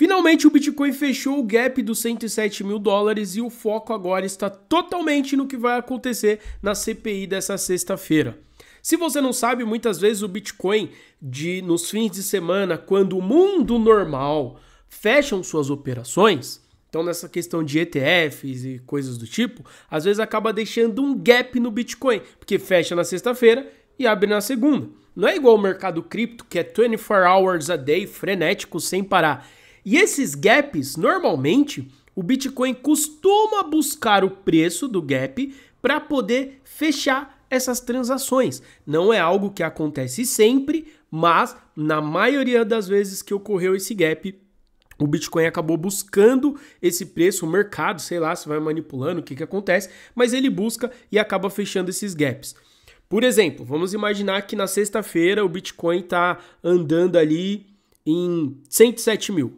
Finalmente o Bitcoin fechou o gap dos 107 mil dólares e o foco agora está totalmente no que vai acontecer na CPI dessa sexta-feira. Se você não sabe, muitas vezes o Bitcoin, nos fins de semana, quando o mundo normal fecham suas operações, então nessa questão de ETFs e coisas do tipo, às vezes acaba deixando um gap no Bitcoin, porque fecha na sexta-feira e abre na segunda. Não é igual o mercado cripto, que é 24 hours a day, frenético, sem parar. E esses gaps, normalmente, o Bitcoin costuma buscar o preço do gap para poder fechar essas transações. Não é algo que acontece sempre, mas na maioria das vezes que ocorreu esse gap, o Bitcoin acabou buscando esse preço, o mercado, sei lá, se vai manipulando, o que acontece, mas ele busca e acaba fechando esses gaps. Por exemplo, vamos imaginar que na sexta-feira o Bitcoin está andando ali em 107 mil.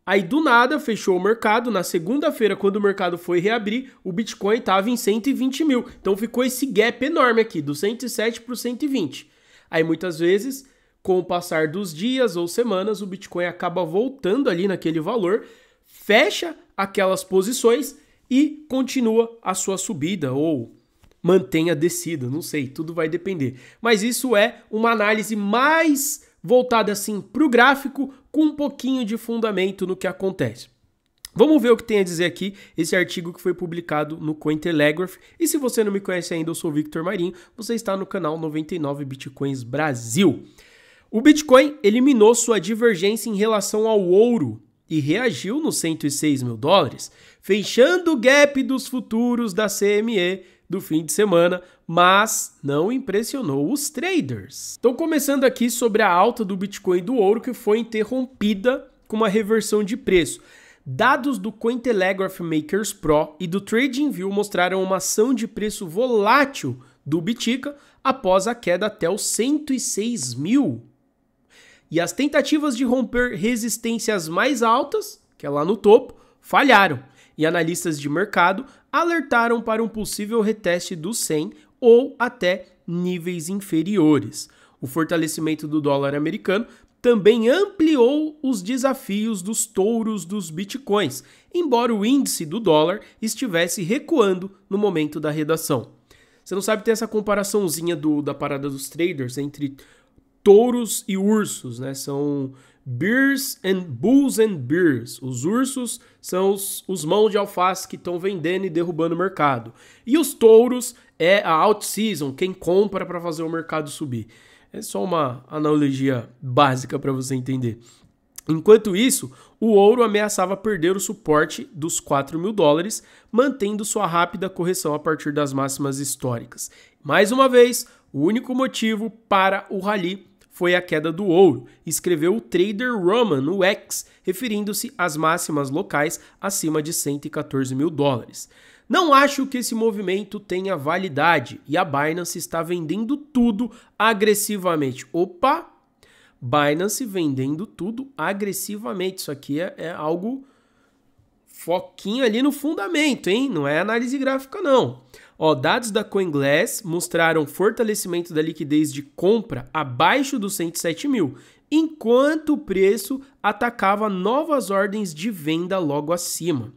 Aí do nada fechou o mercado, na segunda-feira quando o mercado foi reabrir, o Bitcoin estava em 120 mil. Então ficou esse gap enorme aqui, do 107 para o 120. Aí muitas vezes, com o passar dos dias ou semanas, o Bitcoin acaba voltando ali naquele valor, fecha aquelas posições e continua a sua subida ou mantém a descida, não sei, tudo vai depender. Mas isso é uma análise mais voltada assim para o gráfico, com um pouquinho de fundamento no que acontece. Vamos ver o que tem a dizer aqui esse artigo que foi publicado no Cointelegraph. E se você não me conhece ainda, eu sou o Victor Marinho, você está no canal 99 Bitcoins Brasil. O Bitcoin eliminou sua divergência em relação ao ouro e reagiu nos 106 mil dólares, fechando o gap dos futuros da CME do fim de semana, mas não impressionou os traders. Então, começando aqui sobre a alta do Bitcoin e do ouro, que foi interrompida com uma reversão de preço. Dados do Cointelegraph Makers Pro e do TradingView mostraram uma ação de preço volátil do Bitica após a queda até os 106 mil. E as tentativas de romper resistências mais altas, que é lá no topo, falharam. E analistas de mercado alertaram para um possível reteste do 100 ou até níveis inferiores. O fortalecimento do dólar americano também ampliou os desafios dos touros dos bitcoins, embora o índice do dólar estivesse recuando no momento da redação. Você não sabe ter essa comparaçãozinha da parada dos traders entre touros e ursos, né? São bulls and bears. Os ursos são os mãos de alface que estão vendendo e derrubando o mercado. E os touros é a out-season, quem compra para fazer o mercado subir. É só uma analogia básica para você entender. Enquanto isso, o ouro ameaçava perder o suporte dos 4 mil dólares, mantendo sua rápida correção a partir das máximas históricas. Mais uma vez, o único motivo para o rally foi a queda do ouro, escreveu o trader Roman no X, referindo-se às máximas locais acima de 114 mil dólares. Não acho que esse movimento tenha validade e a Binance está vendendo tudo agressivamente. Opa! Binance vendendo tudo agressivamente. Isso aqui é algo foquinho ali no fundamento, hein? Não é análise gráfica, não. Dados da CoinGlass mostraram fortalecimento da liquidez de compra abaixo dos 107 mil, enquanto o preço atacava novas ordens de venda logo acima.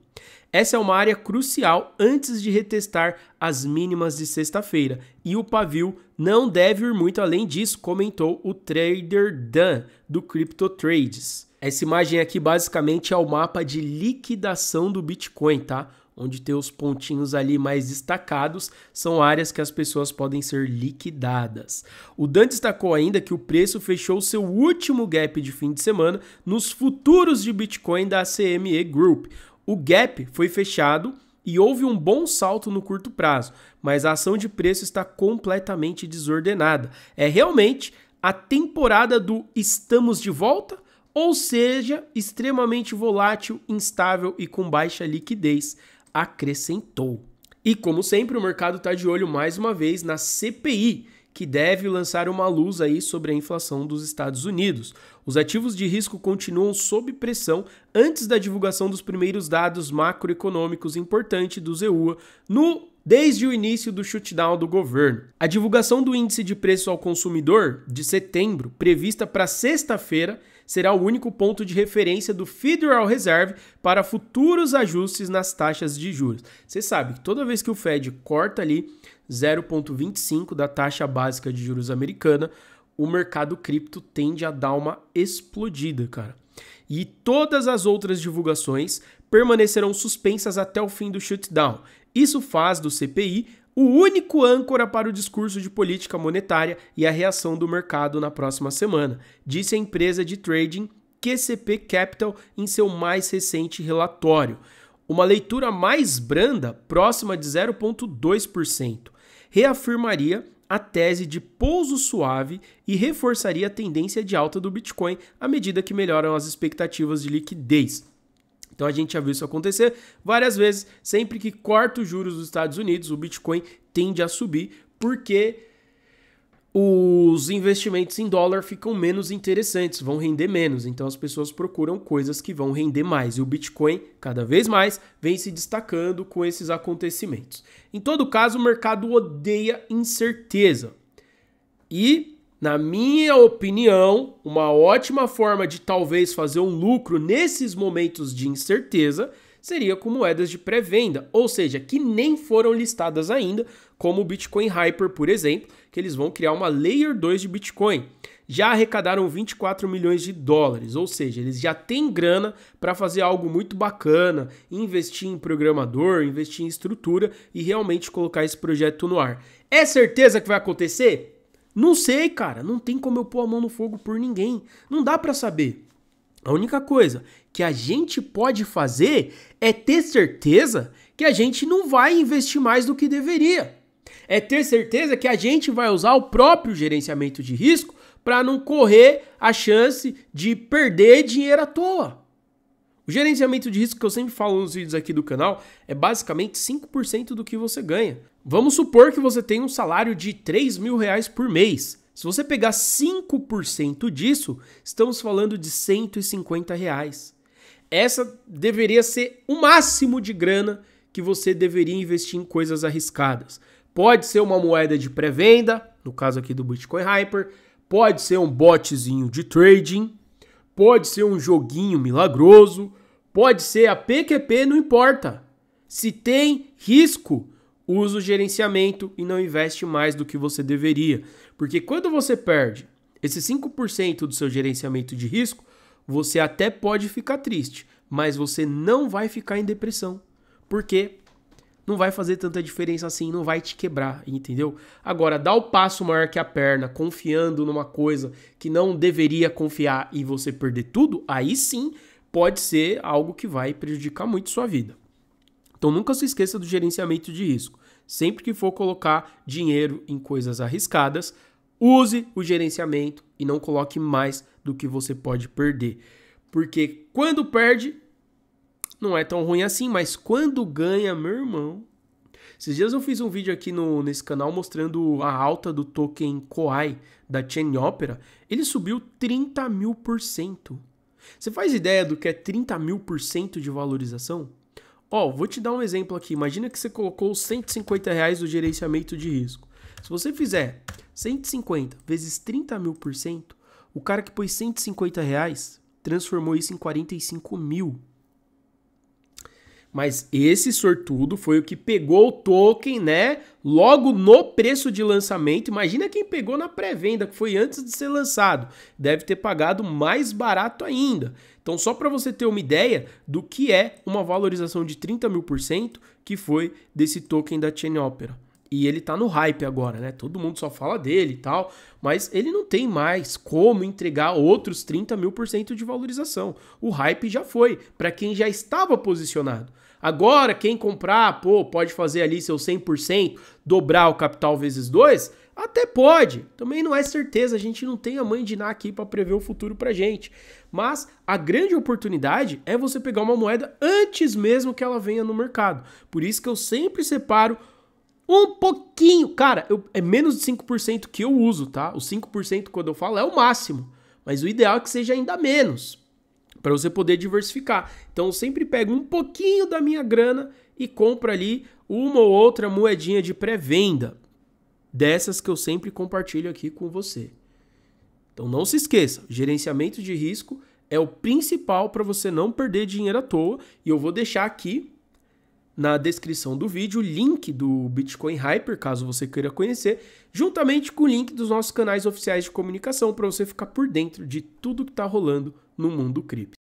Essa é uma área crucial antes de retestar as mínimas de sexta-feira, e o pavio não deve ir muito além disso, comentou o trader Dan, do CryptoTrades. Essa imagem aqui basicamente é o mapa de liquidação do Bitcoin, tá? Onde tem os pontinhos ali mais destacados, são áreas que as pessoas podem ser liquidadas. O Dan destacou ainda que o preço fechou seu último gap de fim de semana nos futuros de Bitcoin da CME Group. O gap foi fechado e houve um bom salto no curto prazo, mas a ação de preço está completamente desordenada. É realmente a temporada do estamos de volta, ou seja, extremamente volátil, instável e com baixa liquidez, acrescentou. E como sempre, o mercado está de olho mais uma vez na CPI, que deve lançar uma luz aí sobre a inflação dos Estados Unidos. Os ativos de risco continuam sob pressão antes da divulgação dos primeiros dados macroeconômicos importantes do ZEUA desde o início do shutdown do governo. A divulgação do índice de preço ao consumidor de setembro, prevista para sexta-feira, será o único ponto de referência do Federal Reserve para futuros ajustes nas taxas de juros. Você sabe que toda vez que o Fed corta ali 0,25 da taxa básica de juros americana, o mercado cripto tende a dar uma explodida, cara. E todas as outras divulgações permanecerão suspensas até o fim do shutdown. Isso faz do CPI o único âncora para o discurso de política monetária e a reação do mercado na próxima semana, disse a empresa de trading QCP Capital em seu mais recente relatório. Uma leitura mais branda, próxima de 0,2%, reafirmaria a tese de pouso suave e reforçaria a tendência de alta do Bitcoin à medida que melhoram as expectativas de liquidez. Então a gente já viu isso acontecer várias vezes. Sempre que corta os juros dos Estados Unidos, o Bitcoin tende a subir porque os investimentos em dólar ficam menos interessantes, vão render menos. Então as pessoas procuram coisas que vão render mais. E o Bitcoin, cada vez mais, vem se destacando com esses acontecimentos. Em todo caso, o mercado odeia incerteza. E, na minha opinião, uma ótima forma de talvez fazer um lucro nesses momentos de incerteza seria com moedas de pré-venda, ou seja, que nem foram listadas ainda, como o Bitcoin Hyper, por exemplo, que eles vão criar uma Layer 2 de Bitcoin. Já arrecadaram 24 milhões de dólares, ou seja, eles já têm grana para fazer algo muito bacana, investir em programador, investir em estrutura e realmente colocar esse projeto no ar. É certeza que vai acontecer? Não sei, cara, não tem como eu pôr a mão no fogo por ninguém, não dá para saber. A única coisa que a gente pode fazer é ter certeza que a gente não vai investir mais do que deveria. É ter certeza que a gente vai usar o próprio gerenciamento de risco para não correr a chance de perder dinheiro à toa. O gerenciamento de risco que eu sempre falo nos vídeos aqui do canal é basicamente 5% do que você ganha. Vamos supor que você tem um salário de R$3.000 por mês. Se você pegar 5% disso, estamos falando de R$150. Essa deveria ser o máximo de grana que você deveria investir em coisas arriscadas. Pode ser uma moeda de pré-venda, no caso aqui do Bitcoin Hyper, pode ser um botzinho de trading, pode ser um joguinho milagroso, pode ser a PQP, não importa. Se tem risco, usa o gerenciamento e não investe mais do que você deveria. Porque quando você perde esse 5% do seu gerenciamento de risco, você até pode ficar triste, mas você não vai ficar em depressão. Porque não vai fazer tanta diferença assim, não vai te quebrar, entendeu? Agora, dá o passo maior que a perna, confiando numa coisa que não deveria confiar e você perder tudo, aí sim pode ser algo que vai prejudicar muito sua vida. Então nunca se esqueça do gerenciamento de risco. Sempre que for colocar dinheiro em coisas arriscadas, use o gerenciamento e não coloque mais do que você pode perder. Porque quando perde, não é tão ruim assim, mas quando ganha, meu irmão... Esses dias eu fiz um vídeo aqui nesse canal mostrando a alta do token Koai da Chain Opera. Ele subiu 30.000%. Você faz ideia do que é 30.000% de valorização? Ó, vou te dar um exemplo aqui. Imagina que você colocou R$150 do gerenciamento de risco. Se você fizer 150 vezes 30.000%, o cara que pôs R$150 transformou isso em 45 mil. Mas esse sortudo foi o que pegou o token, né? Logo no preço de lançamento. Imagina quem pegou na pré-venda, que foi antes de ser lançado. Deve ter pagado mais barato ainda. Então, só para você ter uma ideia do que é uma valorização de 30.000% que foi desse token da Chain Opera. E ele tá no hype agora, né? Todo mundo só fala dele e tal, mas ele não tem mais como entregar outros 30.000% de valorização. O hype já foi para quem já estava posicionado. Agora, quem comprar, pode fazer ali seu 100%, dobrar o capital vezes 2? Até pode. Também não é certeza, a gente não tem a mãe de Ná aqui para prever o futuro pra gente. Mas a grande oportunidade é você pegar uma moeda antes mesmo que ela venha no mercado. Por isso que eu sempre separo um pouquinho. Cara, é menos de 5% que eu uso, tá? O 5% quando eu falo é o máximo. Mas o ideal é que seja ainda menos, para você poder diversificar. Então eu sempre pego um pouquinho da minha grana e compro ali uma ou outra moedinha de pré-venda. Dessas que eu sempre compartilho aqui com você. Então não se esqueça, gerenciamento de risco é o principal para você não perder dinheiro à toa, e eu vou deixar aqui na descrição do vídeo o link do Bitcoin Hyper, caso você queira conhecer, juntamente com o link dos nossos canais oficiais de comunicação para você ficar por dentro de tudo que está rolando no mundo cripto.